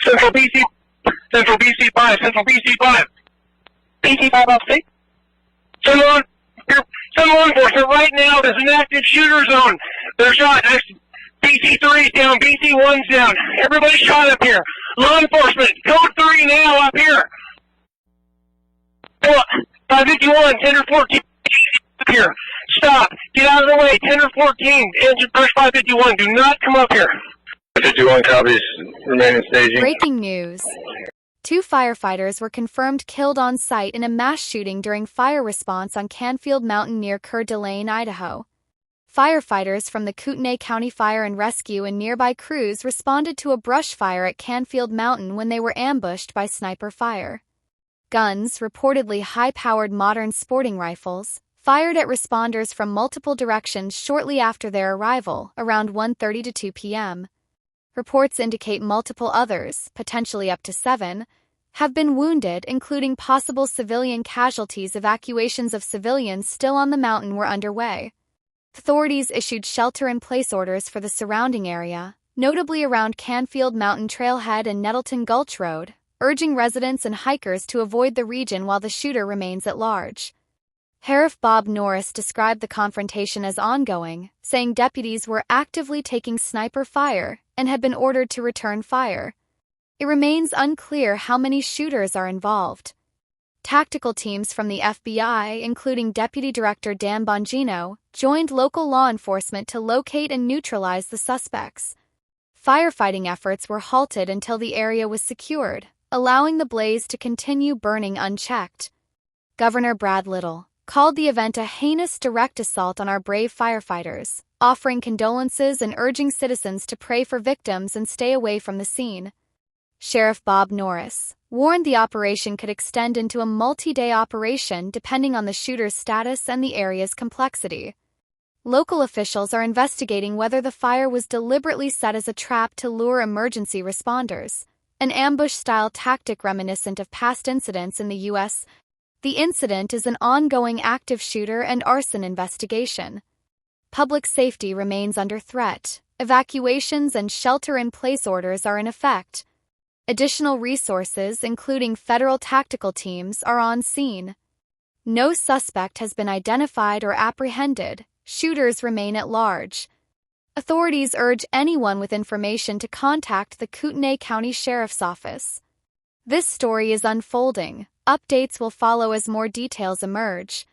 Central BC, Central BC 5, Central BC 5. BC 5 off state. Send law enforcement right now. There's an active shooter zone. They're shot. BC 3's down. BC 1's down. Everybody shot up here. Law enforcement, code 3 now up here. 551, 10 or 14 up here. Stop. Get out of the way. 10 or 14. Engine push 551. Do not come up here. 51 copies. Remaining staging. Breaking news. 2 firefighters were confirmed killed on site in a mass shooting during fire response on Canfield Mountain near Coeur, Idaho. Firefighters from the Kootenai County Fire and Rescue and nearby crews responded to a brush fire at Canfield Mountain when they were ambushed by sniper fire. Guns, reportedly high-powered modern sporting rifles, fired at responders from multiple directions shortly after their arrival, around 1:30 to 2 p.m. Reports indicate multiple others, potentially up to 7, have been wounded, including possible civilian casualties. Evacuations of civilians still on the mountain were underway. Authorities issued shelter-in-place orders for the surrounding area, notably around Canfield Mountain Trailhead and Nettleton Gulch Road, urging residents and hikers to avoid the region while the shooter remains at large. Sheriff Bob Norris described the confrontation as ongoing, saying deputies were actively taking sniper fire and had been ordered to return fire. It remains unclear how many shooters are involved. Tactical teams from the FBI, including Deputy Director Dan Bongino, joined local law enforcement to locate and neutralize the suspects. Firefighting efforts were halted until the area was secured, allowing the blaze to continue burning unchecked. Governor Brad Little called the event a heinous direct assault on our brave firefighters, offering condolences and urging citizens to pray for victims and stay away from the scene. Sheriff Bob Norris warned the operation could extend into a multi-day operation depending on the shooter's status and the area's complexity. Local officials are investigating whether the fire was deliberately set as a trap to lure emergency responders, an ambush-style tactic reminiscent of past incidents in the U.S. The incident is an ongoing active shooter and arson investigation. Public safety remains under threat. Evacuations and shelter-in-place orders are in effect. Additional resources, including federal tactical teams, are on scene. No suspect has been identified or apprehended. Shooters remain at large. Authorities urge anyone with information to contact the Kootenai County Sheriff's Office. This story is unfolding. Updates will follow as more details emerge.